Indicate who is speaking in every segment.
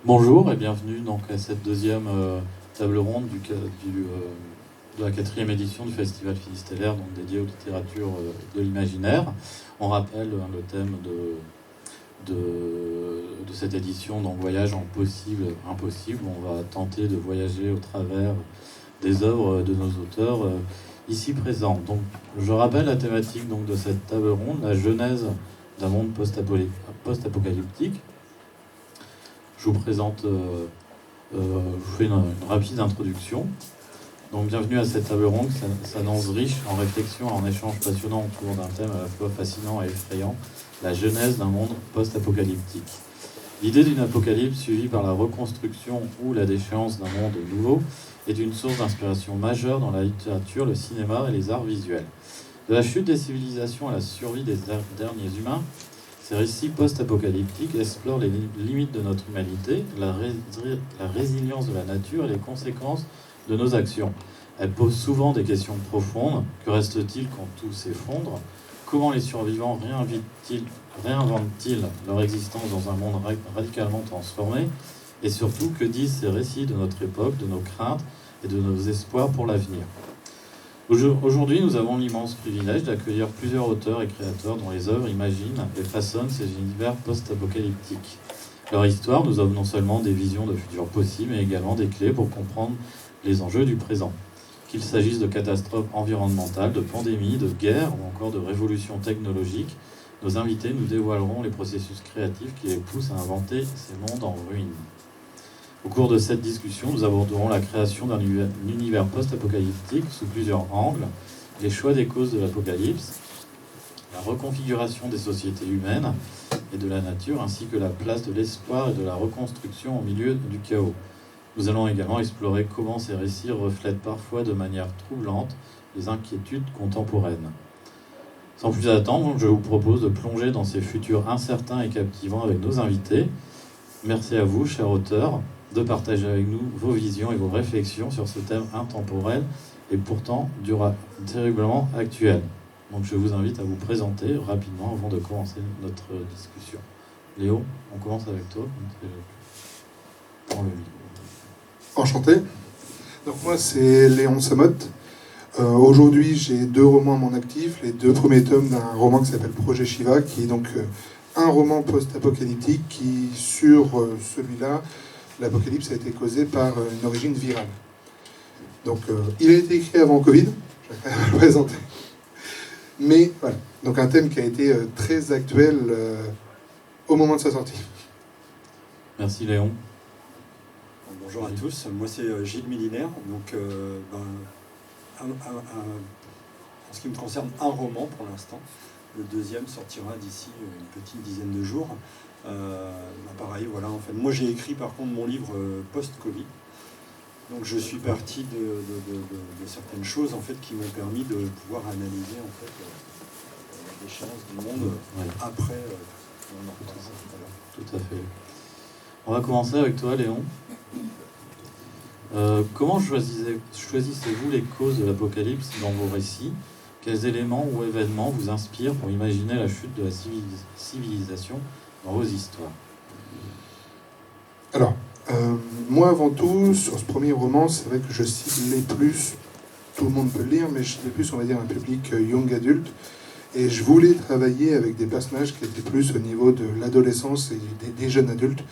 Speaker 1: Bonjour et bienvenue donc à cette deuxième table ronde de la quatrième édition du Festival Phinistellaire, donc dédié aux littératures de l'imaginaire. On rappelle le thème de cette édition, donc voyage en possible, impossible. On va tenter de voyager au travers des œuvres de nos auteurs ici présents. Donc, je rappelle la thématique donc, de cette table ronde, la genèse d'un monde post-apocalyptique. Je vous présente, je vous fais une rapide introduction. Donc bienvenue à cette table ronde, ça s'annonce riche en réflexions et en échanges passionnants autour d'un thème à la fois fascinant et effrayant, la genèse d'un monde post-apocalyptique. L'idée d'une apocalypse suivie par la reconstruction ou la déchéance d'un monde nouveau est une source d'inspiration majeure dans la littérature, le cinéma et les arts visuels. De la chute des civilisations à la survie des derniers humains, ces récits post-apocalyptiques explorent les limites de notre humanité, la résilience de la nature et les conséquences de nos actions. Elles posent souvent des questions profondes. Que reste-t-il quand tout s'effondre? Comment les survivants réinventent-ils leur existence dans un monde radicalement transformé? Et surtout, que disent ces récits de notre époque, de nos craintes et de nos espoirs pour l'avenir? Aujourd'hui, nous avons l'immense privilège d'accueillir plusieurs auteurs et créateurs dont les œuvres imaginent et façonnent ces univers post-apocalyptiques. Leur histoire nous offre non seulement des visions de futurs possibles, mais également des clés pour comprendre les enjeux du présent. Qu'il s'agisse de catastrophes environnementales, de pandémies, de guerres ou encore de révolutions technologiques, nos invités nous dévoileront les processus créatifs qui les poussent à inventer ces mondes en ruine. Au cours de cette discussion, nous aborderons la création d'un univers post-apocalyptique sous plusieurs angles, les choix des causes de l'apocalypse, la reconfiguration des sociétés humaines et de la nature, ainsi que la place de l'espoir et de la reconstruction au milieu du chaos. Nous allons également explorer comment ces récits reflètent parfois de manière troublante les inquiétudes contemporaines. Sans plus attendre, je vous propose de plonger dans ces futurs incertains et captivants avec nos invités. Merci à vous, chers auteurs, de partager avec nous vos visions et vos réflexions sur ce thème intemporel et pourtant terriblement actuel. Donc je vous invite à vous présenter rapidement avant de commencer notre discussion. Léo, on commence avec toi.
Speaker 2: Enchanté. Donc moi c'est Léon Samotte. Aujourd'hui j'ai 2 romans à mon actif, les 2 premiers tomes d'un roman qui s'appelle Projet Shiva, qui est donc un roman post-apocalyptique qui, sur celui-là, l'apocalypse a été causée par une origine virale. Donc il a été écrit avant Covid, je vais quand même le présenter. Mais voilà, donc un thème qui a été très actuel au moment de sa sortie.
Speaker 1: Merci Léon.
Speaker 3: Bonjour à tous, moi c'est Gilles Milinaire, donc en ce qui me concerne un roman pour l'instant. Le deuxième sortira d'ici une petite dizaine de jours. Pareil, voilà, en fait, moi j'ai écrit par contre mon livre post-Covid. Donc je suis parti de certaines choses en fait qui m'ont permis de pouvoir analyser en fait les chances du monde après.
Speaker 1: Tout à fait. On va commencer avec toi, Léon. Comment choisissez-vous les causes de l'apocalypse dans vos récits? Quels éléments ou événements vous inspirent pour imaginer la chute de la civilisation dans vos histoires?
Speaker 2: Alors, moi avant tout, sur ce premier roman, c'est vrai que je ciblais plus, tout le monde peut le lire, mais je ciblais plus, on va dire, un public young adulte. Et je voulais travailler avec des personnages qui étaient plus au niveau de l'adolescence et des jeunes adultes,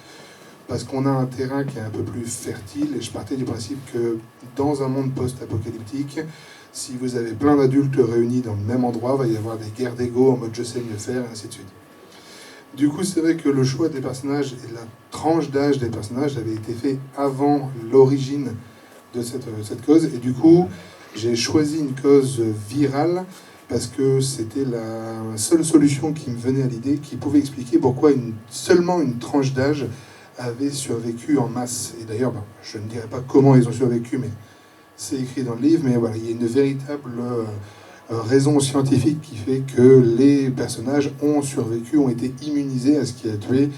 Speaker 2: parce qu'on a un terrain qui est un peu plus fertile, et je partais du principe que dans un monde post-apocalyptique, si vous avez plein d'adultes réunis dans le même endroit, il va y avoir des guerres d'ego en mode je sais mieux faire, et ainsi de suite. Du coup, c'est vrai que le choix des personnages et la tranche d'âge des personnages avait été fait avant l'origine de cette cause, et du coup, j'ai choisi une cause virale, parce que c'était la seule solution qui me venait à l'idée, qui pouvait expliquer pourquoi seulement une tranche d'âge avait survécu en masse. Et d'ailleurs, je ne dirais pas comment ils ont survécu, mais c'est écrit dans le livre, mais voilà, il y a une véritable raison scientifique qui fait que les personnages ont survécu, ont été immunisés à ce qui a tué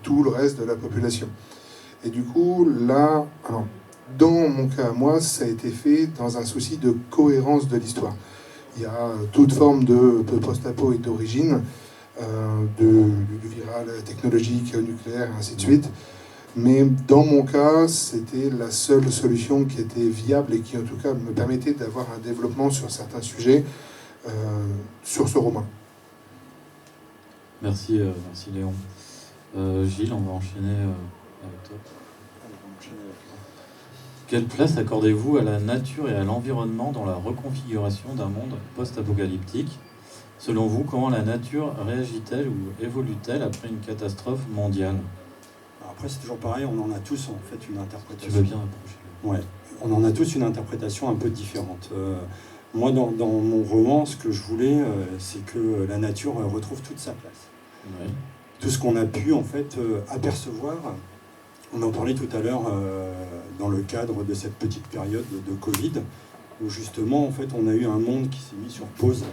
Speaker 2: tout le reste de la population. Et du coup, là, alors, dans mon cas à moi, ça a été fait dans un souci de cohérence de l'histoire. Il y a toute forme de post-apo et d'origine, du viral, technologique, nucléaire, ainsi de suite. Mais dans mon cas, c'était la seule solution qui était viable et qui en tout cas me permettait d'avoir un développement sur certains sujets sur ce roman.
Speaker 1: Merci, merci Léon. Gilles, on va enchaîner avec toi. Quelle place accordez-vous à la nature et à l'environnement dans la reconfiguration d'un monde post-apocalyptique? Selon vous, comment la nature réagit-elle ou évolue-t-elle après une catastrophe mondiale?
Speaker 3: Après, c'est toujours pareil, on en a tous en fait une interprétation.
Speaker 1: Tu veux bien approcher?
Speaker 3: Ouais, on en a tous une interprétation un peu différente. Moi, dans mon roman, ce que je voulais, c'est que la nature retrouve toute sa place.
Speaker 1: Oui.
Speaker 3: Tout ce qu'on a pu en fait apercevoir, on en parlait tout à l'heure dans le cadre de cette petite période de Covid, où justement en fait on a eu un monde qui s'est mis sur pause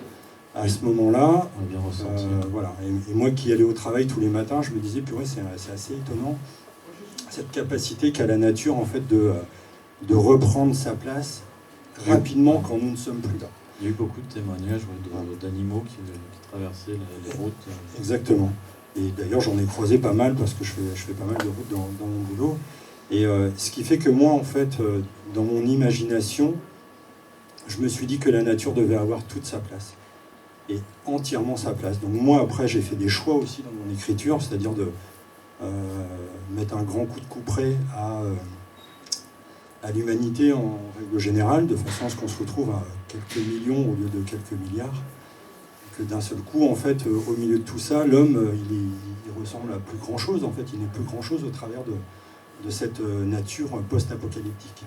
Speaker 3: à ce moment-là.
Speaker 1: On a bien ressenti.
Speaker 3: Voilà. Et moi qui allais au travail tous les matins, je me disais purée, c'est assez étonnant cette capacité qu'a la nature en fait de reprendre sa place rapidement quand nous ne sommes plus là.
Speaker 1: Il y a eu beaucoup de témoignages d'animaux qui traversaient les routes.
Speaker 3: Exactement. Et d'ailleurs, j'en ai croisé pas mal parce que je fais pas mal de routes dans mon boulot. Et ce qui fait que moi, en fait, dans mon imagination, je me suis dit que la nature devait avoir toute sa place. Et entièrement sa place. Donc moi, après, j'ai fait des choix aussi dans mon écriture, c'est-à-dire de mettre un grand coup de couperet à l'humanité en règle générale, de façon à ce qu'on se retrouve à quelques millions au lieu de quelques milliards. Que d'un seul coup, en fait, au milieu de tout ça, l'homme, il ressemble à plus grand-chose. En fait, il n'est plus grand-chose au travers de cette nature post-apocalyptique.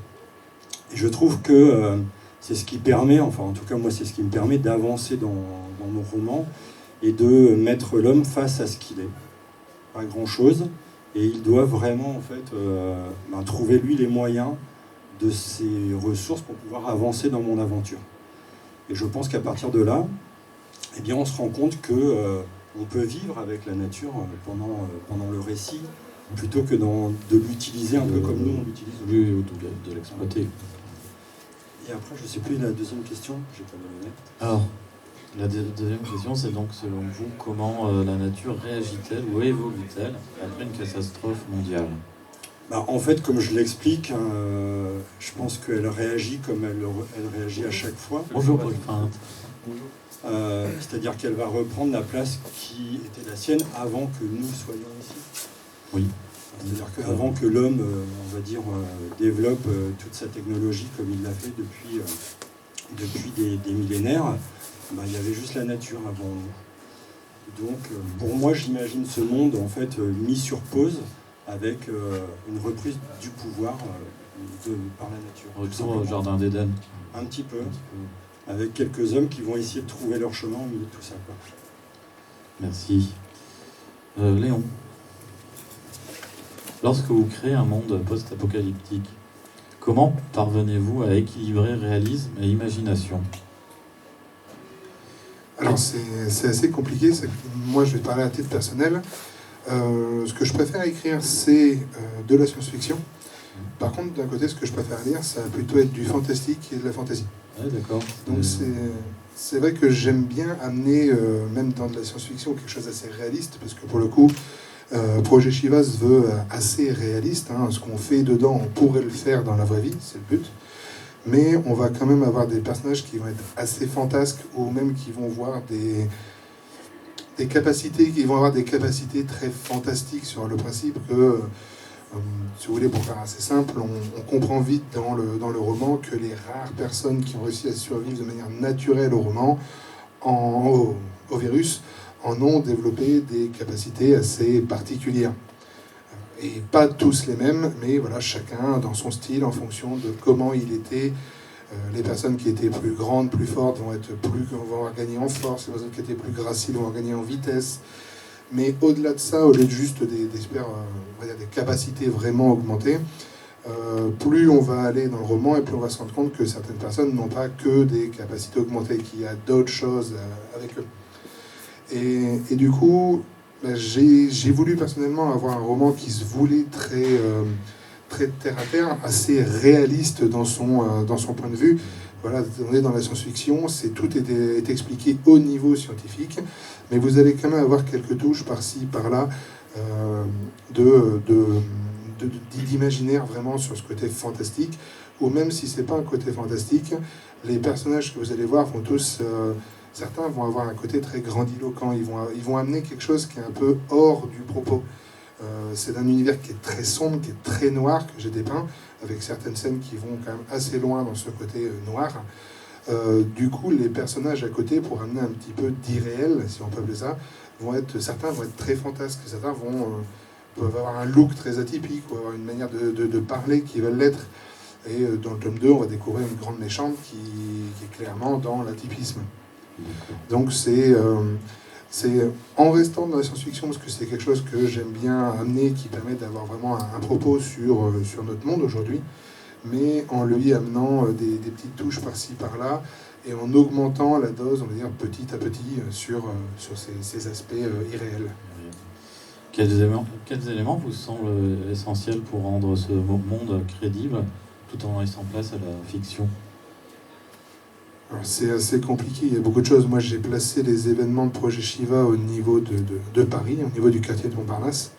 Speaker 3: Et je trouve que c'est ce qui permet, enfin en tout cas moi c'est ce qui me permet d'avancer dans mon roman et de mettre l'homme face à ce qu'il est. Pas grand-chose. Et il doit vraiment en fait trouver lui les moyens de ses ressources pour pouvoir avancer dans mon aventure. Et je pense qu'à partir de là, eh bien, on se rend compte qu'on peut vivre avec la nature pendant le récit, plutôt que de l'utiliser un peu comme nous on l'utilise aujourd'hui.
Speaker 1: Oui, de l'exploiter.
Speaker 3: Et après, je ne sais plus la deuxième question, j'ai pas donné.
Speaker 1: Alors, la deuxième question, c'est donc, selon vous, comment la nature réagit-elle ou évolue-t-elle après une catastrophe mondiale?
Speaker 3: En fait, comme je l'explique, je pense qu'elle réagit comme elle réagit à chaque fois.
Speaker 1: Bonjour, Paul.
Speaker 3: Bonjour. C'est-à-dire qu'elle va reprendre la place qui était la sienne avant que nous soyons ici.
Speaker 1: Oui.
Speaker 3: C'est-à-dire qu'avant que l'homme, on va dire, développe toute sa technologie comme il l'a fait depuis des millénaires, il y avait juste la nature avant nous. Donc, pour moi, j'imagine ce monde en fait mis sur pause avec une reprise du pouvoir par la nature.
Speaker 1: Retour au jardin d'Éden.
Speaker 3: Un petit peu. Avec quelques hommes qui vont essayer de trouver leur chemin au milieu de tout ça.
Speaker 1: Merci. Léon, lorsque vous créez un monde post-apocalyptique, comment parvenez-vous à équilibrer réalisme et imagination?
Speaker 2: Alors c'est assez compliqué, moi je vais parler à titre personnel. Ce que je préfère écrire, c'est de la science-fiction. Par contre, d'un côté, ce que je préfère lire, ça va plutôt être du fantastique et de la fantasy.
Speaker 1: Ouais, d'accord.
Speaker 2: Donc c'est vrai que j'aime bien amener, même dans de la science-fiction, quelque chose d'assez réaliste, parce que pour le coup, Projet Chivas se veut assez réaliste. Ce qu'on fait dedans, on pourrait le faire dans la vraie vie, c'est le but. Mais on va quand même avoir des personnages qui vont être assez fantasques, ou même qui vont voir des capacités, qui vont avoir des capacités très fantastiques sur le principe que, si vous voulez, pour faire assez simple, on comprend vite dans le roman que les rares personnes qui ont réussi à survivre de manière naturelle au roman, au virus, en ont développé des capacités assez particulières. Et pas tous les mêmes, mais voilà, chacun dans son style, en fonction de comment il était. Les personnes qui étaient plus grandes, plus fortes, vont gagner en force. Les personnes qui étaient plus graciles vont gagner en vitesse. Mais au-delà de ça, au lieu de juste des capacités vraiment augmentées, plus on va aller dans le roman et plus on va se rendre compte que certaines personnes n'ont pas que des capacités augmentées, qu'il y a d'autres choses avec eux. Et du coup, j'ai voulu personnellement avoir un roman qui se voulait très terre à terre, assez réaliste dans son point de vue. Voilà, on est dans la science-fiction, tout est expliqué au niveau scientifique, mais vous allez quand même avoir quelques touches par-ci, par-là de d'imaginaire vraiment sur ce côté fantastique, ou même si c'est pas un côté fantastique, les personnages que vous allez voir vont tous, certains vont avoir un côté très grandiloquent, ils vont amener quelque chose qui est un peu hors du propos. C'est un univers qui est très sombre, qui est très noir, que j'ai dépeint, avec certaines scènes qui vont quand même assez loin dans ce côté noir. Du coup, les personnages à côté, pour amener un petit peu d'irréel, si on peut appeler ça, certains vont être très fantasques, certains peuvent avoir un look très atypique, ou avoir une manière de parler qui veulent l'être. Et dans le tome 2, on va découvrir une grande méchante qui est clairement dans l'atypisme. Donc c'est en restant dans la science-fiction, parce que c'est quelque chose que j'aime bien amener, qui permet d'avoir vraiment un propos sur notre monde aujourd'hui, mais en lui amenant des petites touches par-ci, par-là, et en augmentant la dose, on va dire, petit à petit, sur ces aspects irréels.
Speaker 1: Quels éléments vous semblent essentiels pour rendre ce monde crédible, tout en laissant place à la fiction?
Speaker 2: C'est assez compliqué, il y a beaucoup de choses. Moi, j'ai placé les événements de Projet Shiva au niveau de Paris, au niveau du quartier de Montparnasse.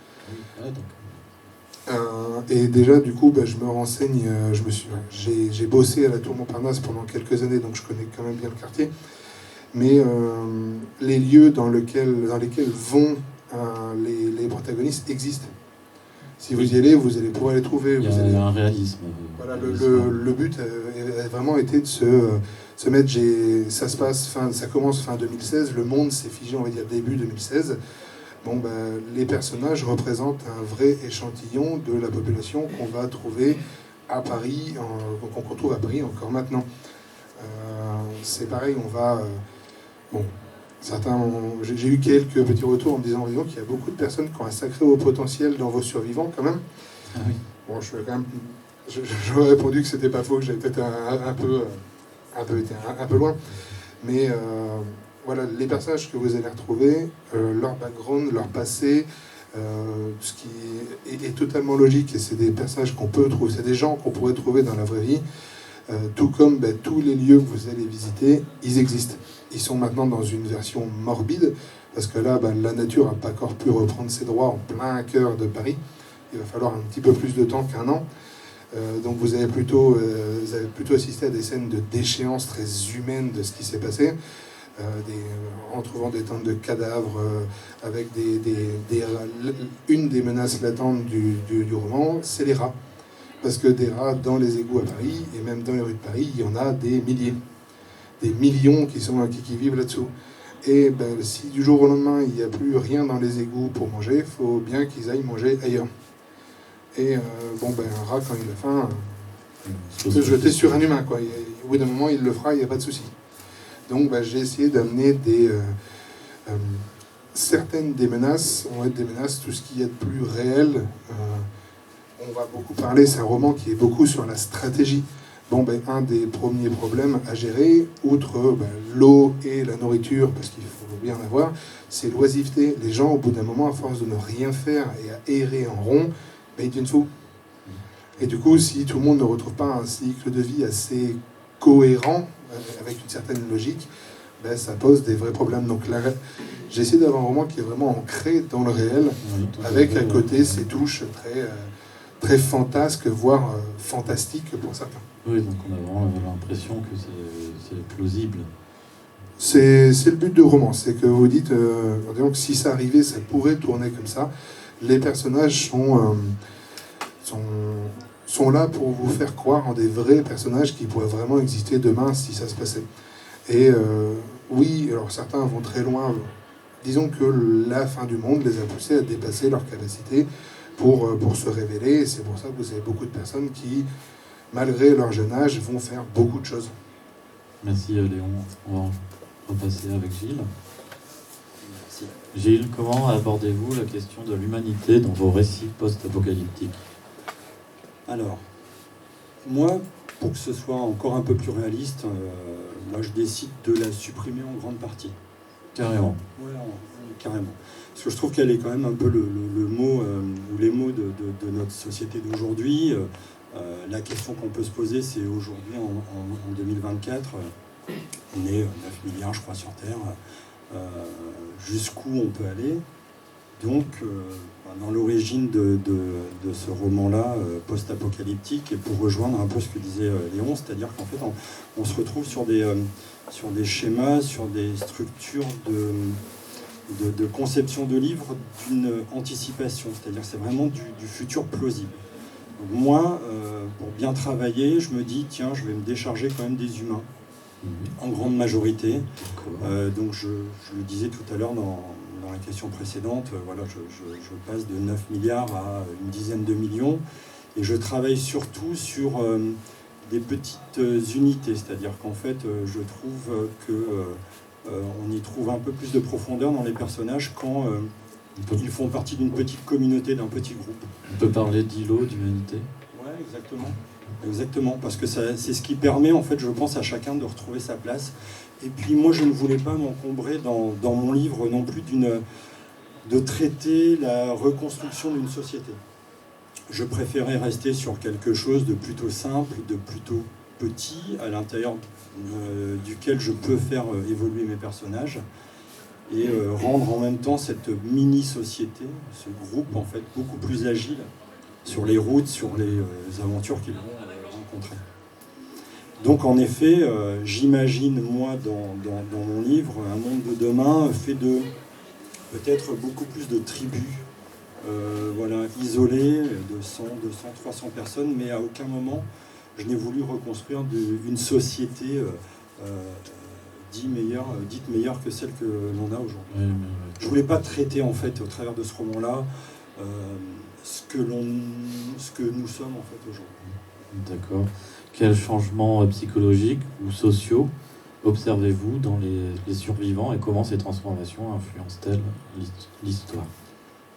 Speaker 2: Et déjà, du coup, je me renseigne, j'ai bossé à la Tour Montparnasse pendant quelques années, donc je connais quand même bien le quartier. Mais les lieux dans lesquels vont les protagonistes existent. Si vous y allez, vous allez pouvoir les trouver.
Speaker 1: Il y a un réalisme.
Speaker 2: Voilà, le but a vraiment été de se mettre. Ça commence fin 2016, le monde s'est figé, on va dire, début 2016. Les personnages représentent un vrai échantillon de la population qu'on va trouver à Paris, qu'on trouve à Paris encore maintenant. C'est pareil, on va... j'ai eu quelques petits retours en me disant qu'il y a beaucoup de personnes qui ont un sacré haut potentiel dans vos survivants quand même.
Speaker 1: Ah oui.
Speaker 2: Bon, j'aurais répondu que c'était pas faux, que j'avais peut-être été un peu loin. Mais voilà, les personnages que vous allez retrouver, leur background, leur passé, ce qui est totalement logique, et c'est des personnages qu'on peut trouver, c'est des gens qu'on pourrait trouver dans la vraie vie, tout comme tous les lieux que vous allez visiter, ils existent. Ils sont maintenant dans une version morbide, parce que là, la nature n'a pas encore pu reprendre ses droits en plein cœur de Paris. Il va falloir un petit peu plus de temps qu'1 an. Donc vous avez plutôt assisté à des scènes de déchéance très humaines de ce qui s'est passé, en trouvant des tentes de cadavres, avec une des menaces latentes du roman, c'est les rats. Parce que des rats dans les égouts à Paris, et même dans les rues de Paris, il y en a des milliers. Des millions qui vivent là-dessous. Et si du jour au lendemain, il n'y a plus rien dans les égouts pour manger, il faut bien qu'ils aillent manger ailleurs. Et un rat, quand il a faim, il peut se jeter sur un humain, quoi. Au bout d'un moment, il le fera, il n'y a pas de souci. Donc j'ai essayé d'amener certaines des menaces, on va être des menaces, tout ce qui est de plus réel. On va beaucoup parler, c'est un roman qui est beaucoup sur la stratégie. Un des premiers problèmes à gérer, outre l'eau et la nourriture, parce qu'il faut bien en avoir, c'est l'oisiveté. Les gens, au bout d'un moment, à force de ne rien faire et à errer en rond, ils deviennent fous. Et du coup, si tout le monde ne retrouve pas un cycle de vie assez cohérent, avec une certaine logique, ça pose des vrais problèmes. Donc là, j'ai essayé d'avoir un roman qui est vraiment ancré dans le réel, avec à côté ces touches très fantasques, voire fantastiques pour certains.
Speaker 1: Oui, donc on a vraiment l'impression que c'est plausible.
Speaker 2: C'est le but du roman, c'est que vous dites, que si ça arrivait, ça pourrait tourner comme ça. Les personnages sont là pour vous faire croire en des vrais personnages qui pourraient vraiment exister demain si ça se passait. Et oui, alors certains vont très loin. Disons que la fin du monde les a poussés à dépasser leur capacité pour se révéler. Et c'est pour ça que vous avez beaucoup de personnes qui, malgré leur jeune âge, vont faire beaucoup de choses.
Speaker 1: Merci Léon. On va repasser avec Gilles. Merci. Gilles, comment abordez-vous la question de l'humanité dans vos récits post-apocalyptiques?
Speaker 3: Alors, moi, pour que ce soit encore un peu plus réaliste, moi je décide de la supprimer en grande partie.
Speaker 1: Carrément.
Speaker 3: Voilà, carrément. Parce que je trouve qu'elle est quand même un peu le mot, ou les mots de notre société d'aujourd'hui. La question qu'on peut se poser, c'est aujourd'hui, en 2024, on est 9 milliards, je crois, sur Terre. Jusqu'où on peut aller? donc dans l'origine de ce roman-là, post-apocalyptique, et pour rejoindre un peu ce que disait Léon, c'est-à-dire qu'en fait, on se retrouve sur des schémas, sur des structures de conception de livres d'une anticipation, c'est-à-dire que c'est vraiment du futur plausible. Donc moi, pour bien travailler, je me dis, tiens, je vais me décharger quand même des humains, en grande majorité. Donc je le disais tout à l'heure dans la question précédente, voilà, je passe de 9 milliards à une dizaine de millions, et je travaille surtout sur des petites unités, c'est-à-dire qu'en fait, je trouve on y trouve un peu plus de profondeur dans les personnages quand ils font partie d'une petite communauté, d'un petit groupe.
Speaker 1: On peut parler d'îlot, d'humanité.
Speaker 3: Ouais, exactement. Exactement, parce que c'est ce qui permet, en fait, je pense, à chacun de retrouver sa place. Et puis moi, je ne voulais pas m'encombrer dans mon livre non plus de traiter la reconstruction d'une société. Je préférais rester sur quelque chose de plutôt simple, de plutôt petit, à l'intérieur duquel je peux faire évoluer mes personnages, et rendre en même temps cette mini-société, ce groupe, en fait, beaucoup plus agile sur les routes, sur les aventures qu'ils vont rencontrer. Donc en effet, j'imagine, moi, dans mon livre, un monde de demain fait de peut-être beaucoup plus de tribus, voilà, isolées, de 100, 200, 300 personnes, mais à aucun moment je n'ai voulu reconstruire une société dite meilleure que celle que l'on a aujourd'hui. Je ne voulais pas traiter, en fait, au travers de ce roman-là, ce que nous sommes, en fait, aujourd'hui.
Speaker 1: D'accord. Quels changements psychologiques ou sociaux observez-vous dans les survivants, et comment ces transformations influencent-elles l'histoire ?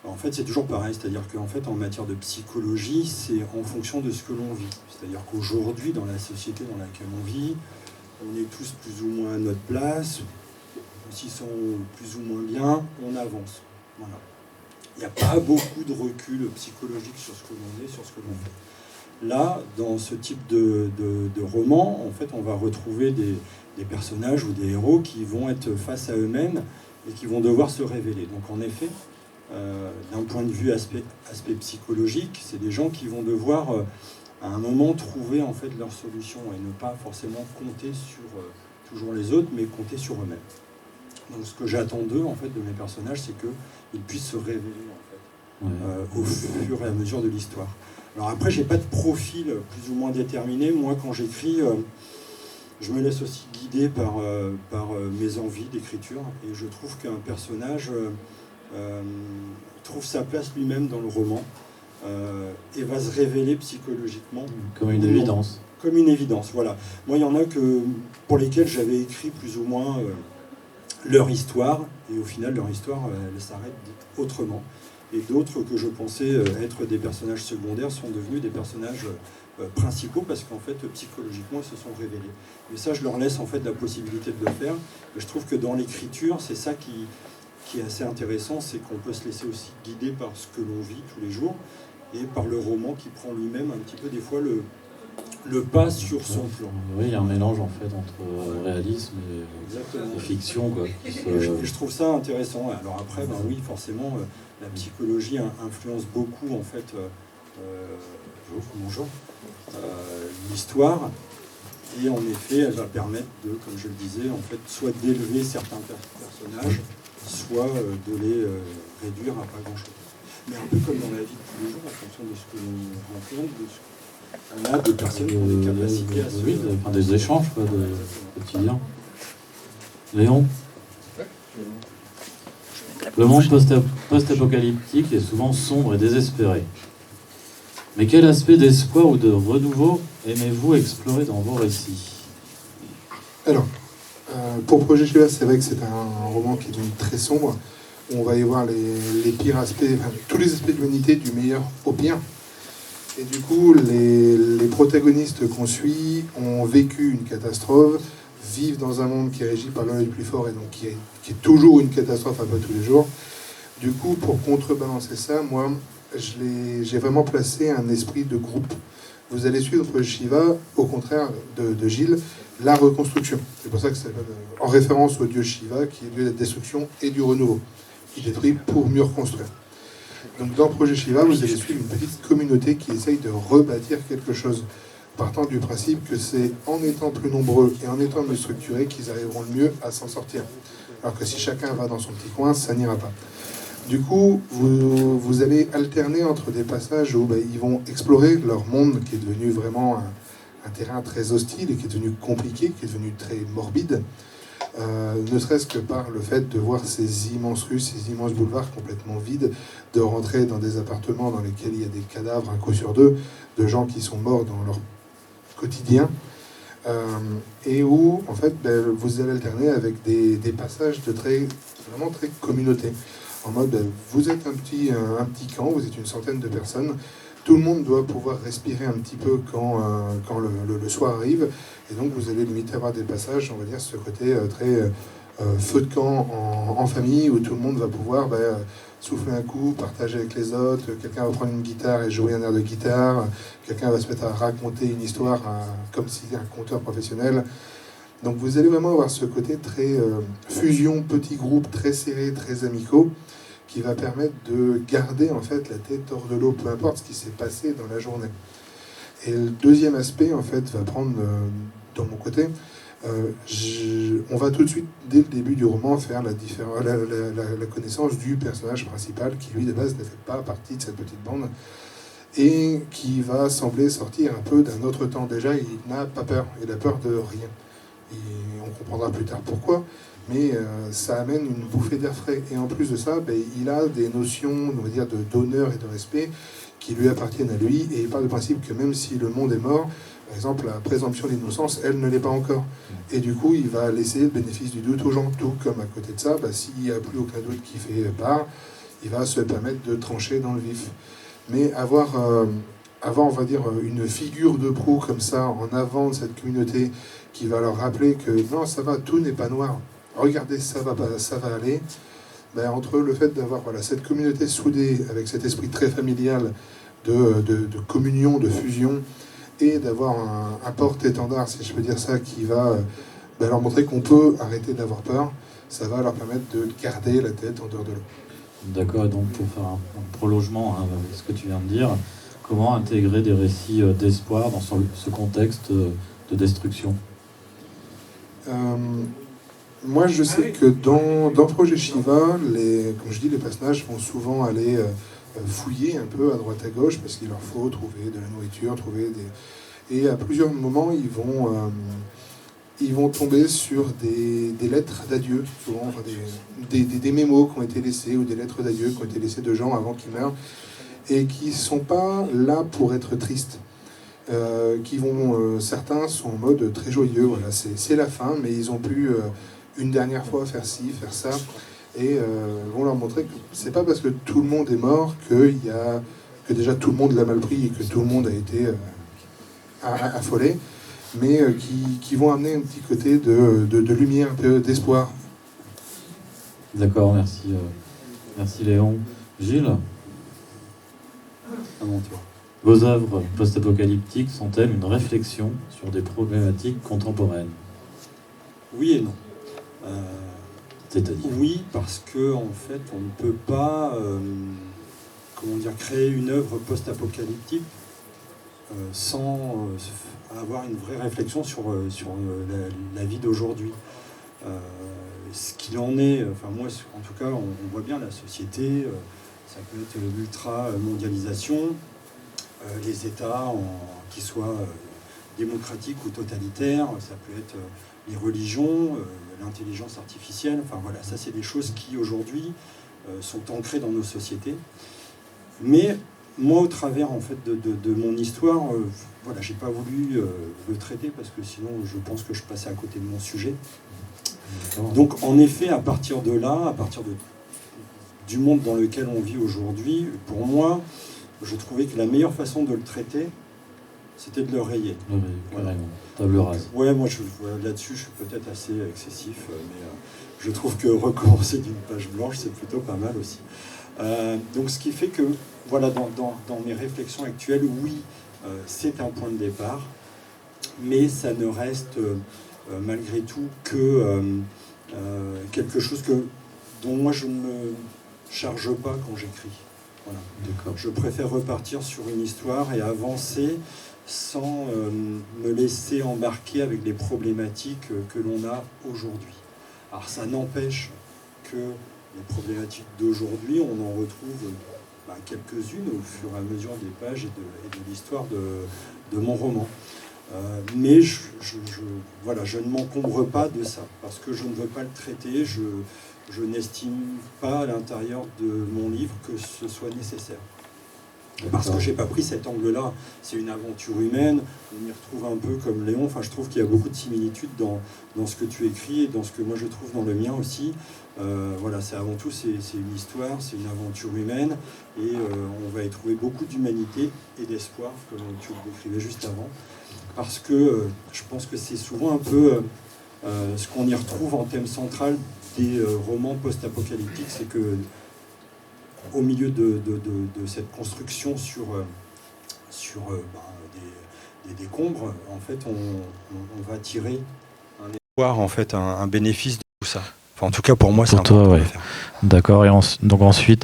Speaker 3: En fait, c'est toujours pareil, c'est-à-dire qu'en fait, en matière de psychologie, c'est en fonction de ce que l'on vit. C'est-à-dire qu'aujourd'hui, dans la société dans laquelle on vit, on est tous plus ou moins à notre place, s'ils sont plus ou moins bien, on avance. Voilà. Il n'y a pas beaucoup de recul psychologique sur ce que l'on est, sur ce que l'on fait. Là, dans ce type de roman, en fait, on va retrouver des personnages ou des héros qui vont être face à eux-mêmes et qui vont devoir se révéler. Donc, en effet, d'un point de vue aspect psychologique, c'est des gens qui vont devoir à un moment trouver, en fait, leur solution et ne pas forcément compter sur toujours les autres, mais compter sur eux-mêmes. Donc ce que j'attends d'eux, en fait, de mes personnages, c'est qu'ils puissent se révéler, en fait, au fur et à mesure de l'histoire. Alors après, j'ai pas de profil plus ou moins déterminé. Moi, quand j'écris, je me laisse aussi guider par mes envies d'écriture, et je trouve qu'un personnage trouve sa place lui-même dans le roman et va se révéler psychologiquement.
Speaker 1: Comme une évidence.
Speaker 3: Comme une évidence, voilà. Moi, il y en a pour lesquels j'avais écrit plus ou moins leur histoire, et au final, leur histoire, elle s'arrête autrement. Et d'autres que je pensais être des personnages secondaires sont devenus des personnages principaux, parce qu'en fait, psychologiquement, ils se sont révélés. Mais ça, je leur laisse en fait la possibilité de le faire. Et je trouve que dans l'écriture, c'est ça qui est assez intéressant, c'est qu'on peut se laisser aussi guider par ce que l'on vit tous les jours, et par le roman qui prend lui-même un petit peu des fois le pas sur son plan.
Speaker 1: Oui, il y a un mélange, en fait, entre réalisme et fiction, quoi.
Speaker 3: Je trouve ça intéressant. Alors après, ben oui, forcément, la psychologie influence beaucoup, en fait, l'histoire, et en effet, elle va permettre de, comme je le disais, en fait, soit d'élever certains personnages, soit de les réduire à pas grand-chose. Mais un peu comme dans la vie de tous les jours, en fonction de ce que l'on rencontre, on a des personnes qui ont des capacités à se...
Speaker 1: Oui, des échanges, quoi, de quotidien. Léon ? Le monde post-apocalyptique est souvent sombre et désespéré. Mais quel aspect d'espoir ou de renouveau aimez-vous explorer dans vos récits ?
Speaker 2: Alors, pour Projet Shiva, c'est vrai que c'est un roman qui est très sombre. On va y voir les pires aspects, enfin, tous les aspects de l'humanité, du meilleur au pire. Et du coup, les protagonistes qu'on suit ont vécu une catastrophe, vivent dans un monde qui est régi par l'un des plus forts, et donc qui est toujours une catastrophe un peu tous les jours. Du coup, pour contrebalancer ça, moi, j'ai vraiment placé un esprit de groupe. Vous allez suivre Projet Shiva, au contraire de Gilles, la reconstruction. C'est pour ça que c'est en référence au dieu Shiva, qui est le dieu de la destruction et du renouveau. il détruit pour mieux reconstruire. Donc dans le projet Shiva, vous allez suivre une petite communauté qui essaye de rebâtir quelque chose, partant du principe que c'est en étant plus nombreux et en étant mieux structurés qu'ils arriveront le mieux à s'en sortir. Alors que si chacun va dans son petit coin, ça n'ira pas. Du coup, vous allez alterner entre des passages où ils vont explorer leur monde qui est devenu vraiment un terrain très hostile et qui est devenu compliqué, qui est devenu très morbide, ne serait-ce que par le fait de voir ces immenses rues, ces immenses boulevards complètement vides, de rentrer dans des appartements dans lesquels il y a des cadavres un coup sur deux, de gens qui sont morts dans leur quotidien, et où en fait vous allez alterner avec des passages de vraiment très communauté. En mode, vous êtes un petit camp, vous êtes une centaine de personnes, tout le monde doit pouvoir respirer un petit peu quand le soir arrive, et donc vous allez limite avoir des passages, on va dire, ce côté très feu de camp en famille, où tout le monde va pouvoir souffler un coup, partager avec les autres, quelqu'un va prendre une guitare et jouer un air de guitare, quelqu'un va se mettre à raconter une histoire comme si c'était un conteur professionnel. Donc vous allez vraiment avoir ce côté très fusion, petit groupe, très serré, très amicaux, qui va permettre de garder en fait la tête hors de l'eau, peu importe ce qui s'est passé dans la journée. Et le deuxième aspect en fait va prendre, dans mon côté, on va tout de suite, dès le début du roman, faire la connaissance du personnage principal, qui lui de base ne fait pas partie de cette petite bande, et qui va sembler sortir un peu d'un autre temps. Déjà, il n'a pas peur, il a peur de rien. Et on comprendra plus tard pourquoi, mais ça amène une bouffée d'air frais. Et en plus de ça, il a des notions, on va dire, d'honneur et de respect qui lui appartiennent à lui, et il part du principe que même si le monde est mort, par exemple, la présomption d'innocence, elle ne l'est pas encore. Et du coup, il va laisser le bénéfice du doute aux gens, tout comme à côté de ça, s'il n'y a plus aucun doute qui fait part, il va se permettre de trancher dans le vif. Mais avoir, on va dire, une figure de proue comme ça, en avant de cette communauté, qui va leur rappeler que non, ça va, tout n'est pas noir. Regardez, ça va aller. Entre le fait d'avoir cette communauté soudée, avec cet esprit très familial de communion, de fusion, et d'avoir un porte-étendard, si je peux dire ça, qui va leur montrer qu'on peut arrêter d'avoir peur, ça va leur permettre de garder la tête en dehors de l'eau.
Speaker 1: D'accord, et donc pour faire un prolongement avec ce que tu viens de dire, comment intégrer des récits d'espoir dans ce contexte de destruction ?
Speaker 2: Moi, je sais que dans Projet Shiva, comme je dis, les personnages vont souvent aller fouiller un peu à droite à gauche, parce qu'il leur faut trouver de la nourriture, et à plusieurs moments, ils vont tomber sur des lettres d'adieu, souvent, enfin, des mémos qui ont été laissés, ou des lettres d'adieu qui ont été laissées de gens avant qu'ils meurent, et qui ne sont pas là pour être tristes. Certains sont en mode très joyeux, voilà, c'est la fin, mais ils ont pu une dernière fois faire ci, faire ça, et vont leur montrer que c'est pas parce que tout le monde est mort que déjà tout le monde l'a mal pris et que tout le monde a été affolé, mais qui vont amener un petit côté de lumière, un peu d'espoir.
Speaker 1: D'accord, merci. Merci Léon. Gilles ?
Speaker 3: À mon tour.
Speaker 1: Vos œuvres post-apocalyptiques sont-elles une réflexion sur des problématiques contemporaines ?
Speaker 3: Oui et non.
Speaker 1: C'est-à-dire ?
Speaker 3: Oui, parce que en fait, on ne peut pas créer une œuvre post-apocalyptique sans avoir une vraie réflexion sur la vie d'aujourd'hui. Ce qu'il en est, enfin moi en tout cas, on voit bien la société, ça peut être l'ultra-mondialisation, les États, qu'ils soient démocratiques ou totalitaires, ça peut être les religions, l'intelligence artificielle, enfin voilà, ça c'est des choses qui aujourd'hui sont ancrées dans nos sociétés. Mais moi, au travers en fait de mon histoire, voilà, j'ai pas voulu le traiter parce que sinon je pense que je passais à côté de mon sujet. Donc en effet, à partir de là, du monde dans lequel on vit aujourd'hui, pour moi, je trouvais que la meilleure façon de le traiter, c'était de le rayer.
Speaker 1: Voilà. Table rase.
Speaker 3: Ouais, moi là-dessus, je suis peut-être assez excessif, mais je trouve que recommencer d'une page blanche, c'est plutôt pas mal aussi. Donc ce qui fait que, voilà, dans mes réflexions actuelles, oui, c'est un point de départ, mais ça ne reste malgré tout que quelque chose dont moi je ne charge pas quand j'écris. Voilà.
Speaker 1: D'accord.
Speaker 3: Je préfère repartir sur une histoire et avancer sans me laisser embarquer avec les problématiques que l'on a aujourd'hui. Alors ça n'empêche que les problématiques d'aujourd'hui, on en retrouve quelques-unes au fur et à mesure des pages et de l'histoire de mon roman. Mais je ne m'encombre pas de ça, parce que je ne veux pas le traiter, je n'estime pas à l'intérieur de mon livre que ce soit nécessaire. Parce que je n'ai pas pris cet angle-là. C'est une aventure humaine, on y retrouve un peu comme Léon. Enfin, je trouve qu'il y a beaucoup de similitudes dans ce que tu écris et dans ce que moi je trouve dans le mien aussi. Voilà, c'est avant tout, c'est une histoire, c'est une aventure humaine, et on va y trouver beaucoup d'humanité et d'espoir, comme tu le décrivais juste avant. Parce que je pense que c'est souvent un peu ce qu'on y retrouve en thème central des romans post-apocalyptiques, c'est que au milieu de cette construction sur des décombres, en fait, on va tirer un espoir, en fait, un bénéfice de tout ça. Enfin, en tout cas, pour moi, c'est important de le faire.
Speaker 1: D'accord. Et donc ensuite,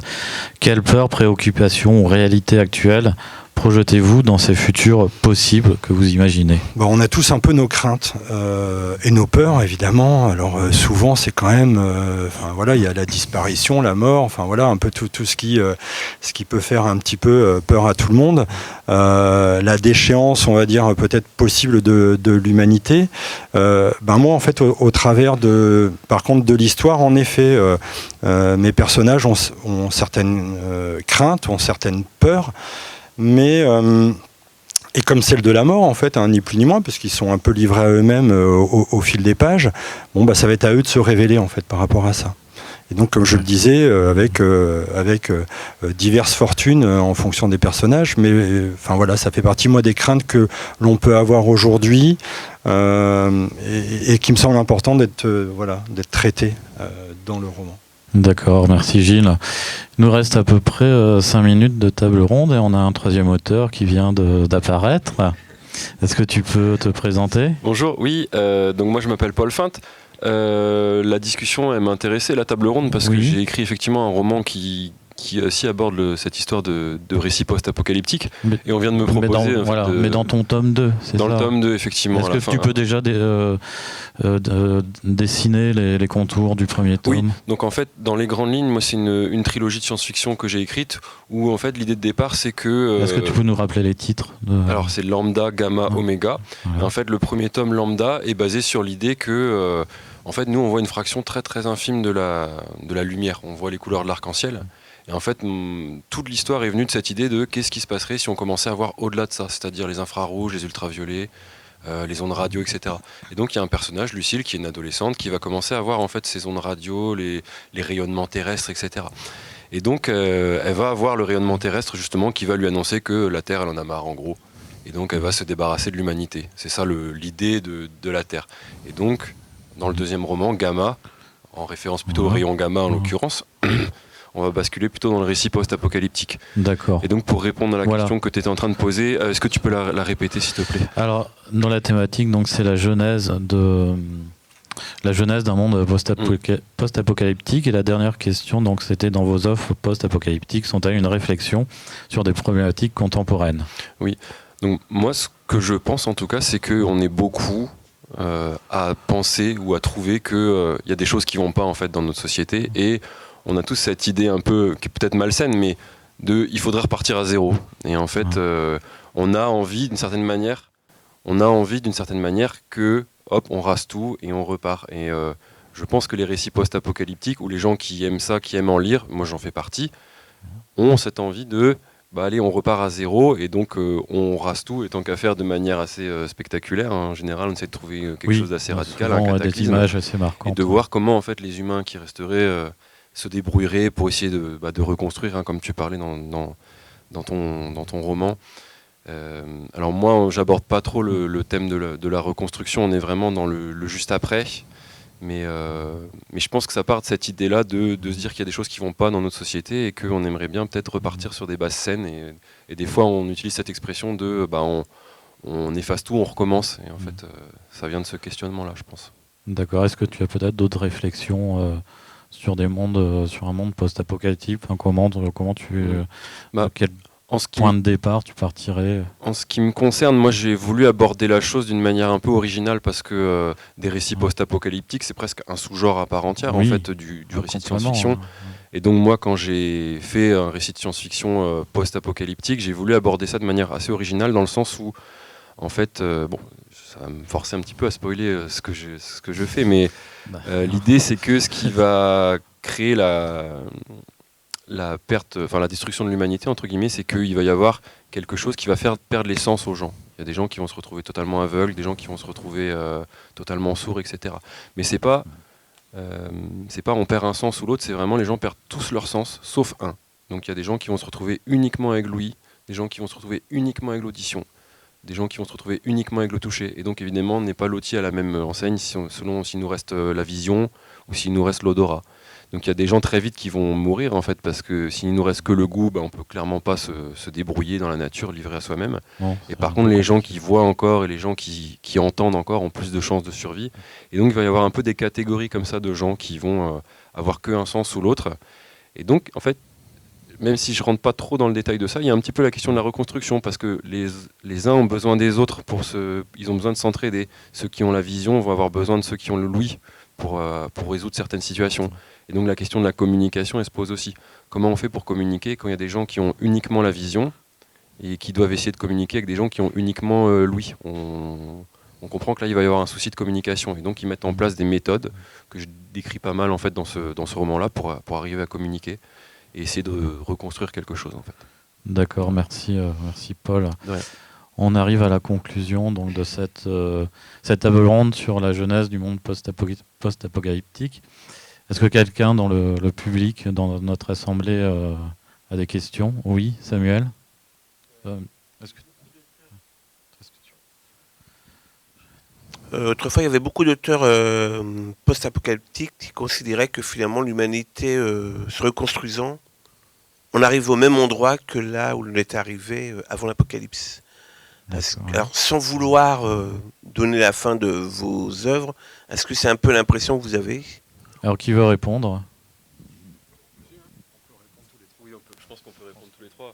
Speaker 1: quelle peur, préoccupation ou réalité actuelle projetez-vous dans ces futurs possibles que vous imaginez?
Speaker 3: On a tous un peu nos craintes et nos peurs, évidemment. Alors souvent, c'est quand même, il y a la disparition, la mort, un peu tout ce qui peut faire un petit peu peur à tout le monde. La déchéance, on va dire, peut-être possible de l'humanité. Moi, en fait, au travers par contre, de l'histoire, en effet, mes personnages ont certaines craintes, ont certaines peurs. Mais et comme celle de la mort, en fait, ni plus ni moins, parce qu'ils sont un peu livrés à eux-mêmes au fil des pages, ça va être à eux de se révéler, en fait, par rapport à ça. Et donc, comme je le disais, avec diverses fortunes en fonction des personnages, mais ça fait partie, moi, des craintes que l'on peut avoir aujourd'hui et qui me semble important d'être traité dans le roman.
Speaker 1: D'accord, merci Gilles. Il nous reste à peu près 5 minutes de table ronde et on a un troisième auteur qui vient d'apparaître. Est-ce que tu peux te présenter?
Speaker 4: Bonjour, oui, donc moi je m'appelle Paul Feinte. La discussion elle m'intéressait, la table ronde, parce que j'ai écrit effectivement un roman qui aussi aborde cette histoire de récit post-apocalyptique. Et on vient de me proposer...
Speaker 1: Mais dans ton tome 2, c'est ça? Dans
Speaker 4: le tome 2, effectivement.
Speaker 1: Est-ce que tu peux déjà dessiner les contours du premier tome?
Speaker 4: Oui, donc en fait, dans les grandes lignes, moi c'est une trilogie de science-fiction que j'ai écrite, où en fait l'idée de départ c'est que...
Speaker 1: Est-ce que tu peux nous rappeler les titres
Speaker 4: Alors c'est Lambda, Gamma, Oméga. Et en fait, le premier tome, Lambda, est basé sur l'idée que... en fait, nous, on voit une fraction très très infime de la lumière. On voit les couleurs de l'arc-en-ciel. Et en fait, toute l'histoire est venue de cette idée de qu'est-ce qui se passerait si on commençait à voir au-delà de ça, c'est-à-dire les infrarouges, les ultraviolets, les ondes radio, etc. Et donc il y a un personnage, Lucille, qui est une adolescente, qui va commencer à voir en fait ces ondes radio, les rayonnements terrestres, etc. Et donc elle va avoir le rayonnement terrestre justement qui va lui annoncer que la Terre, elle en a marre en gros. Et donc elle va se débarrasser de l'humanité. C'est ça l'idée de la Terre. Et donc, dans le deuxième roman, Gamma, en référence plutôt au rayon gamma en l'occurrence, on va basculer plutôt dans le récit post-apocalyptique.
Speaker 1: D'accord.
Speaker 4: Et donc pour répondre à la question que tu étais en train de poser, est-ce que tu peux la répéter s'il te plaît? Alors,
Speaker 1: dans la thématique, donc, c'est la genèse d'un monde post-apocalyptique. Et la dernière question, donc, c'était dans vos offres post-apocalyptiques, sont-elles une réflexion sur des problématiques contemporaines?
Speaker 4: Oui. Donc moi, ce que je pense en tout cas, c'est qu'on est beaucoup à penser ou à trouver qu'il y a des choses qui vont pas en fait dans notre société, et on a tous cette idée un peu, qui est peut-être malsaine, mais il faudrait repartir à zéro. Et en fait, on a envie d'une certaine manière que, hop, on rase tout et on repart. Et je pense que les récits post-apocalyptiques, ou les gens qui aiment ça, qui aiment en lire, moi j'en fais partie, ont cette envie de, allez, on repart à zéro, et donc on rase tout, et tant qu'à faire de manière assez spectaculaire, en général on essaie de trouver quelque chose d'assez radical, un cataclysme, des images assez marquantes, et de voir comment en fait les humains qui resteraient se débrouilleraient pour essayer de reconstruire, comme tu parlais dans ton roman. Alors moi, j'aborde pas trop le thème de la reconstruction, on est vraiment dans le juste après, mais je pense que ça part de cette idée-là de se dire qu'il y a des choses qui vont pas dans notre société et qu'on aimerait bien peut-être repartir sur des bases saines, et des fois on utilise cette expression de on efface tout, on recommence, et en fait ça vient de ce questionnement-là, je pense.
Speaker 1: D'accord, est-ce que tu as peut-être d'autres réflexions
Speaker 5: sur des mondes, sur un monde post-apocalyptique. Enfin, comment tu,
Speaker 4: Bah,
Speaker 5: de quel
Speaker 4: en ce qui
Speaker 5: point de départ tu partirais?
Speaker 4: En ce qui me concerne, moi j'ai voulu aborder la chose d'une manière un peu originale parce que des récits post-apocalyptiques, c'est presque un sous-genre à part entière
Speaker 5: Oui,
Speaker 4: en fait du récit de
Speaker 5: complètement,
Speaker 4: science-fiction.
Speaker 5: hein.
Speaker 4: Et donc moi quand j'ai fait un récit de science-fiction post-apocalyptique, j'ai voulu aborder ça de manière assez originale dans le sens où en fait, bon, ça va me forcer un petit peu à spoiler ce que je fais, mais
Speaker 5: Bah,
Speaker 4: l'idée c'est que ce qui va créer la perte, enfin la destruction de l'humanité entre guillemets, c'est qu'il va y avoir quelque chose qui va faire perdre l'essence aux gens. Il y a des gens qui vont se retrouver totalement aveugles, des gens qui vont se retrouver totalement sourds, etc. Mais c'est pas on perd un sens ou l'autre, c'est vraiment les gens perdent tous leur sens, sauf un. Donc il y a des gens qui vont se retrouver uniquement avec l'ouïe, des gens qui vont se retrouver uniquement avec l'audition, des gens qui vont se retrouver uniquement avec le toucher. Et donc évidemment, on n'est pas loti à la même enseigne selon s'il nous reste la vision ou s'il nous reste l'odorat. Donc il y a des gens très vite qui vont mourir en fait parce que s'il nous reste que le goût, on peut clairement pas se débrouiller dans la nature, livré à soi-même.
Speaker 5: bon,
Speaker 4: Et par contre, les gens qui voient encore et les gens qui entendent encore ont plus de chances de survie. Et donc il va y avoir un peu des catégories comme ça de gens qui vont avoir qu'un sens ou l'autre. Et donc en fait, même si je rentre pas trop dans le détail de ça, il y a un petit peu la question de la reconstruction parce que les uns ont besoin des autres ils ont besoin de s'entraider. Ceux qui ont la vision vont avoir besoin de ceux qui ont le l'ouïe pour résoudre certaines situations. Et donc la question de la communication, elle se pose aussi. Comment on fait pour communiquer quand il y a des gens qui ont uniquement la vision et qui doivent essayer de communiquer avec des gens qui ont uniquement l'ouïe? On comprend que là, il va y avoir un souci de communication. Et donc, ils mettent en place des méthodes que je décris pas mal en fait, dans ce roman-là pour arriver à communiquer et essayer de reconstruire quelque chose. En fait.
Speaker 5: D'accord, merci Paul.
Speaker 4: Ouais.
Speaker 5: On arrive à la conclusion donc, de cette table ronde sur la jeunesse du monde post-apocalyptique. Est-ce que quelqu'un dans le public, dans notre assemblée, a des questions? Oui, Samuel?
Speaker 6: Autrefois, il y avait beaucoup d'auteurs post-apocalyptiques qui considéraient que finalement l'humanité se reconstruisant, on arrive au même endroit que là où l'on était arrivé avant l'apocalypse. Alors, sans vouloir donner la fin de vos œuvres, est-ce que c'est un peu l'impression que vous avez?
Speaker 5: Alors, qui veut répondre?
Speaker 4: Je pense qu'on peut répondre tous les trois.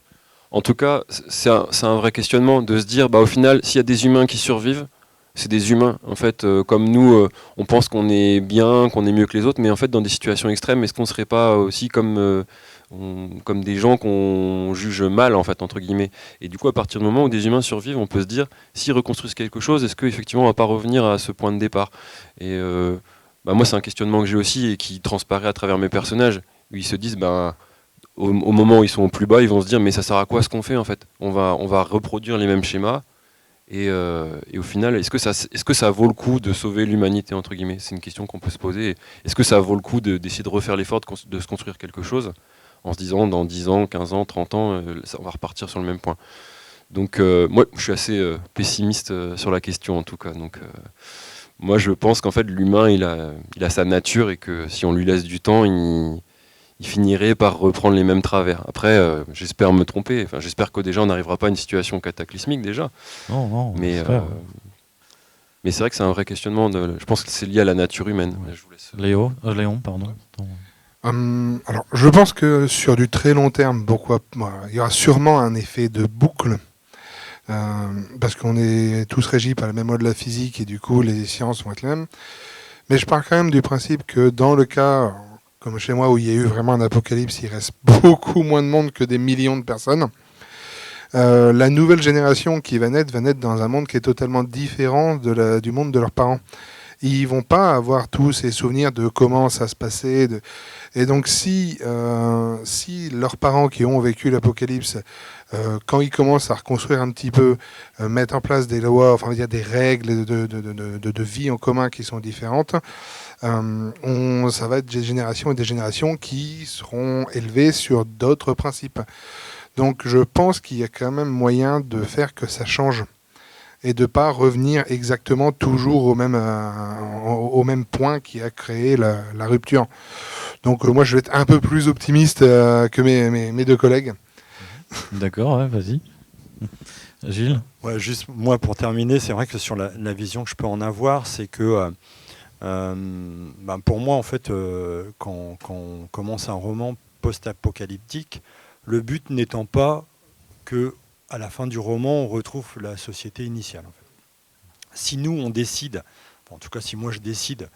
Speaker 4: En tout cas, c'est un vrai questionnement de se dire, au final, s'il y a des humains qui survivent, c'est des humains. En fait, comme nous, on pense qu'on est bien, qu'on est mieux que les autres, mais en fait, dans des situations extrêmes, est-ce qu'on ne serait pas aussi comme des gens qu'on juge mal, en fait, entre guillemets. Et du coup, à partir du moment où des humains survivent, on peut se dire, s'ils reconstruisent quelque chose, est-ce qu'effectivement, on ne va pas revenir à ce point de départ? Et moi, c'est un questionnement que j'ai aussi et qui transparaît à travers mes personnages, où ils se disent, au moment où ils sont au plus bas, ils vont se dire, mais ça sert à quoi ce qu'on fait, en fait? On va reproduire les mêmes schémas. Et au final, est-ce que ça vaut le coup de sauver l'humanité, entre guillemets? C'est une question qu'on peut se poser. Est-ce que ça vaut le coup d'essayer de refaire l'effort de se construire quelque chose en se disant, dans 10 ans, 15 ans, 30 ans, on va repartir sur le même point? Donc moi, je suis assez pessimiste sur la question, en tout cas. Donc moi, je pense qu'en fait, l'humain, il a sa nature et que si on lui laisse du temps, il finirait par reprendre les mêmes travers. Après, j'espère me tromper. Enfin, j'espère que déjà, on n'arrivera pas à une situation cataclysmique, déjà.
Speaker 5: Non,
Speaker 4: mais c'est vrai que c'est un vrai questionnement. Je pense que c'est lié à la nature humaine.
Speaker 5: Ouais.
Speaker 4: Je vous laisse.
Speaker 5: Léon, pardon.
Speaker 2: Alors, je pense que sur du très long terme, il y aura sûrement un effet de boucle. Parce qu'on est tous régis par la même loi de la physique et du coup les sciences vont être les mêmes. Mais je pars quand même du principe que dans le cas, comme chez moi où il y a eu vraiment un apocalypse, il reste beaucoup moins de monde que des millions de personnes. La nouvelle génération qui va naître dans un monde qui est totalement différent du monde de leurs parents. Ils vont pas avoir tous ces souvenirs de comment ça se passait. Et donc si leurs parents qui ont vécu l'apocalypse, quand ils commencent à reconstruire un petit peu, mettre en place des lois, enfin il y a des règles de vie en commun qui sont différentes, ça va être des générations et des générations qui seront élevées sur d'autres principes. Donc je pense qu'il y a quand même moyen de faire que ça change et de ne pas revenir exactement toujours au même point qui a créé la rupture. Donc moi je vais être un peu plus optimiste que mes deux collègues.
Speaker 5: D'accord, ouais, vas-y. Gilles?
Speaker 3: Ouais, juste moi pour terminer, c'est vrai que sur la vision que je peux en avoir, c'est que Pour moi, en fait, quand on commence un roman post-apocalyptique, le but n'étant pas que à la fin du roman, on retrouve la société initiale. En fait. Si nous, on décide, en tout cas si moi je décide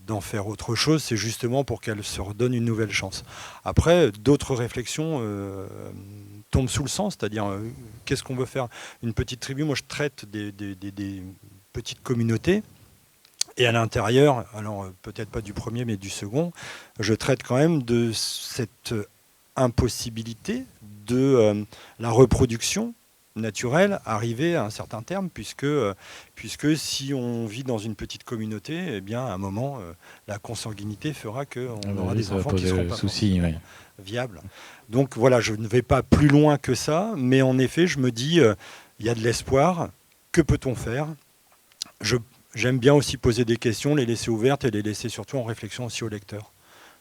Speaker 3: d'en faire autre chose, c'est justement pour qu'elle se redonne une nouvelle chance. Après, d'autres réflexions tombent sous le sens, c'est-à-dire qu'est-ce qu'on veut faire? Une petite tribu, moi je traite des petites communautés, et à l'intérieur, alors peut-être pas du premier mais du second, je traite quand même de cette impossibilité de la reproduction naturelle arriver à un certain terme, puisque si on vit dans une petite communauté, eh bien à un moment la consanguinité fera qu'on aura des enfants qui seront pas viables. Donc voilà, je ne vais pas plus loin que ça, mais en effet je me dis il y a de l'espoir, que peut-on faire? J'aime bien aussi poser des questions, les laisser ouvertes et les laisser surtout en réflexion aussi au lecteur.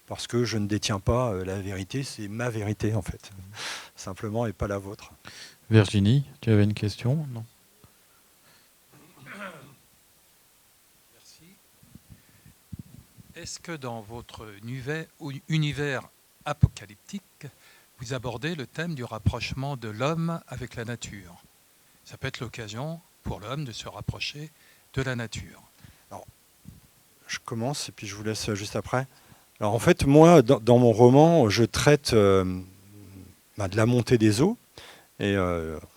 Speaker 3: Parce que je ne détiens pas la vérité, c'est ma vérité en fait, simplement, et pas la vôtre.
Speaker 5: Virginie, tu avais une question? Non.
Speaker 7: Merci. Est-ce que dans votre univers apocalyptique, vous abordez le thème du rapprochement de l'homme avec la nature? Ça peut être l'occasion pour l'homme de se rapprocher de la nature.
Speaker 3: Alors, je commence et puis je vous laisse juste après. Alors en fait, moi, dans mon roman, je traite de la montée des eaux. Et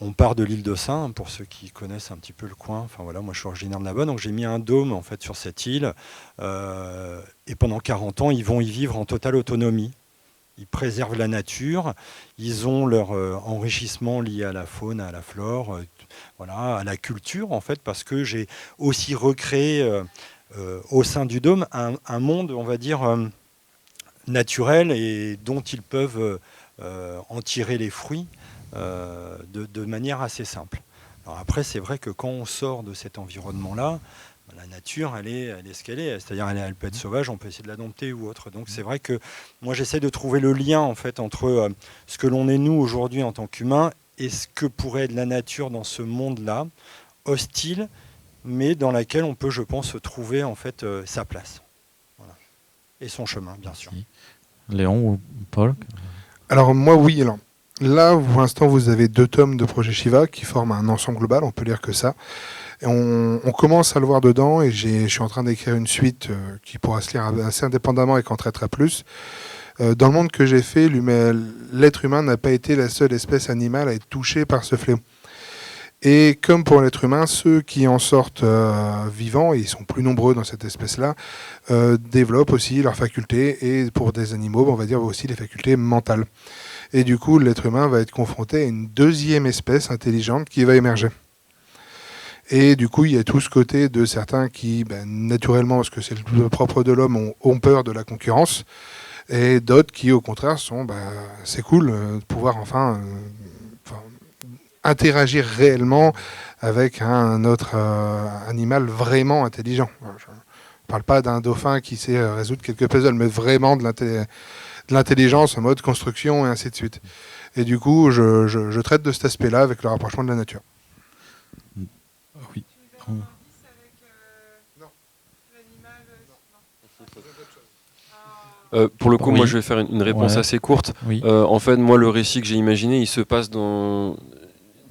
Speaker 3: on part de l'île de Sein, pour ceux qui connaissent un petit peu le coin. Enfin voilà, moi je suis originaire de là-bas, donc j'ai mis un dôme en fait sur cette île. Et pendant 40 ans, ils vont y vivre en totale autonomie. Ils préservent la nature, ils ont leur enrichissement lié à la faune, à la flore, voilà, à la culture en fait, parce que j'ai aussi recréé au sein du dôme un monde, on va dire, naturel et dont ils peuvent en tirer les fruits. De manière assez simple. Alors après, c'est vrai que quand on sort de cet environnement-là, la nature, elle est ce qu'elle est. C'est-à-dire, elle peut être sauvage, on peut essayer de la dompter ou autre. Donc c'est vrai que moi, j'essaie de trouver le lien en fait entre ce que l'on est nous aujourd'hui en tant qu'humains et ce que pourrait être la nature dans ce monde-là, hostile, mais dans laquelle on peut, je pense, trouver en fait sa place. Voilà. Et son chemin, bien sûr.
Speaker 5: Léon ou Paul?
Speaker 2: Alors moi, oui. Alors, là, pour l'instant, vous avez 2 tomes de Projet Shiva qui forment un ensemble global, on peut lire que ça. Et on commence à le voir dedans et je suis en train d'écrire une suite qui pourra se lire assez indépendamment et qui en traitera plus. Dans le monde que j'ai fait, l'être humain n'a pas été la seule espèce animale à être touchée par ce fléau. Et comme pour l'être humain, ceux qui en sortent vivants, et ils sont plus nombreux dans cette espèce-là, développent aussi leurs facultés, et pour des animaux, on va dire aussi les facultés mentales. Et du coup, l'être humain va être confronté à une deuxième espèce intelligente qui va émerger. Et du coup, il y a tout ce côté de certains qui, naturellement, parce que c'est le propre de l'homme, ont peur de la concurrence, et d'autres qui, au contraire, sont, c'est cool de pouvoir enfin interagir réellement avec un autre animal vraiment intelligent. Je ne parle pas d'un dauphin qui sait résoudre quelques puzzles, mais vraiment de l'intelligence en mode construction et ainsi de suite. Et du coup, je traite de cet aspect-là avec le rapprochement de la nature.
Speaker 5: Oui.
Speaker 4: Pour le coup,
Speaker 5: Oui.
Speaker 4: moi je vais faire une réponse assez courte.
Speaker 5: Oui.
Speaker 4: En fait, moi le récit que j'ai imaginé, il se passe dans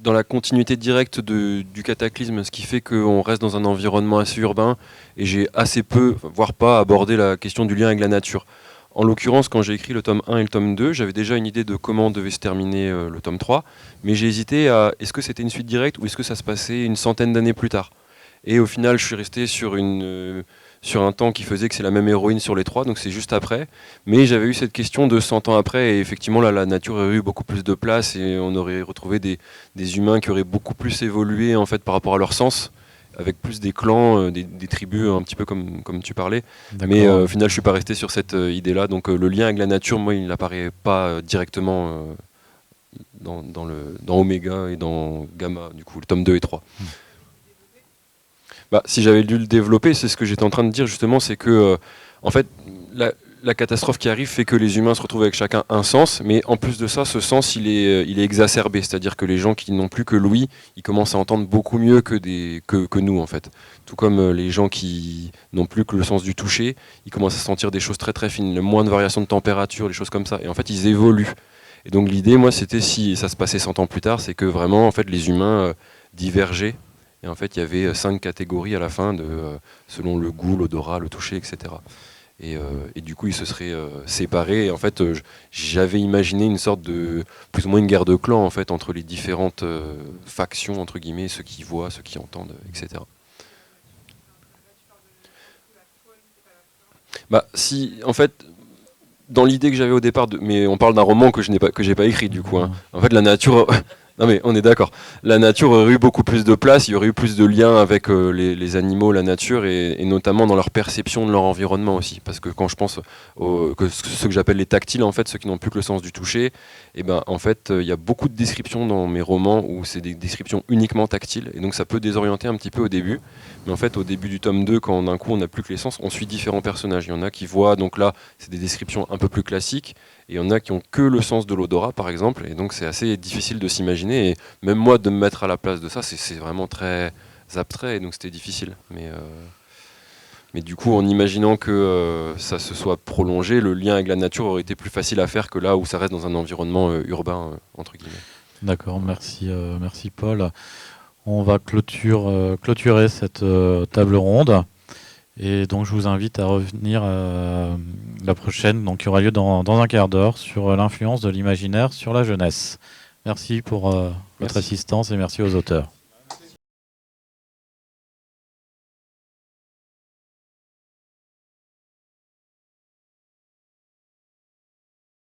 Speaker 4: la continuité directe du cataclysme, ce qui fait qu'on reste dans un environnement assez urbain et j'ai assez peu, voire pas, abordé la question du lien avec la nature. En l'occurrence, quand j'ai écrit le tome 1 et le tome 2, j'avais déjà une idée de comment devait se terminer le tome 3, mais j'ai hésité à est-ce que c'était une suite directe ou est-ce que ça se passait une centaine d'années plus tard. Et au final, je suis resté sur un temps qui faisait que c'est la même héroïne sur les 3, donc c'est juste après. Mais j'avais eu cette question de 100 ans après, et effectivement, là, la nature aurait eu beaucoup plus de place, et on aurait retrouvé des humains qui auraient beaucoup plus évolué en fait, par rapport à leur sens, avec plus des clans, des tribus, un petit peu comme tu parlais. Mais au final, je ne suis pas resté sur cette idée-là. Donc le lien avec la nature, moi, il n'apparaît pas directement dans Oméga et dans Gamma, du coup, le tome 2 et 3. Si j'avais dû le développer, c'est ce que j'étais en train de dire justement, c'est que en fait la catastrophe qui arrive fait que les humains se retrouvent avec chacun un sens, mais en plus de ça, ce sens, il est exacerbé. C'est-à-dire que les gens qui n'ont plus que l'ouïe, ils commencent à entendre beaucoup mieux que nous, en fait. Tout comme les gens qui n'ont plus que le sens du toucher, ils commencent à sentir des choses très très fines, le moins de variations de température, des choses comme ça. Et en fait, ils évoluent. Et donc l'idée, moi, c'était, si ça se passait 100 ans plus tard, c'est que vraiment, en fait, les humains divergeaient. Et en fait, il y avait 5 catégories à la fin, selon le goût, l'odorat, le toucher, etc. Et du coup, ils se seraient séparés. Et en fait, j'avais imaginé une sorte de, plus ou moins une guerre de clans, en fait, entre les différentes factions, entre guillemets, ceux qui voient, ceux qui entendent, etc. Bah, si, en fait, dans l'idée que j'avais au départ, mais on parle d'un roman que j'ai pas écrit, du coup. Hein. En fait, la nature... Non mais on est d'accord. La nature aurait eu beaucoup plus de place, il y aurait eu plus de liens avec les animaux, la nature, et notamment dans leur perception de leur environnement aussi. Parce que quand je pense que ceux que j'appelle les tactiles, en fait, ceux qui n'ont plus que le sens du toucher, et ben en fait, il y a beaucoup de descriptions dans mes romans où c'est des descriptions uniquement tactiles, et donc ça peut désorienter un petit peu au début. Mais en fait, au début du tome 2, quand d'un coup on n'a plus que les sens, on suit différents personnages. Il y en a qui voient, donc là, c'est des descriptions un peu plus classiques. Et il y en a qui ont que le sens de l'odorat, par exemple, et donc c'est assez difficile de s'imaginer. Et même moi, de me mettre à la place de ça, c'est vraiment très abstrait, et donc c'était difficile. Mais du coup, en imaginant que ça se soit prolongé, le lien avec la nature aurait été plus facile à faire que là où ça reste dans un environnement urbain, entre guillemets.
Speaker 5: D'accord, merci Paul. On va clôturer cette table ronde. Et donc je vous invite à revenir la prochaine, donc qui aura lieu dans un quart d'heure, sur l'influence de l'imaginaire sur la jeunesse. Merci pour votre assistance et merci aux auteurs.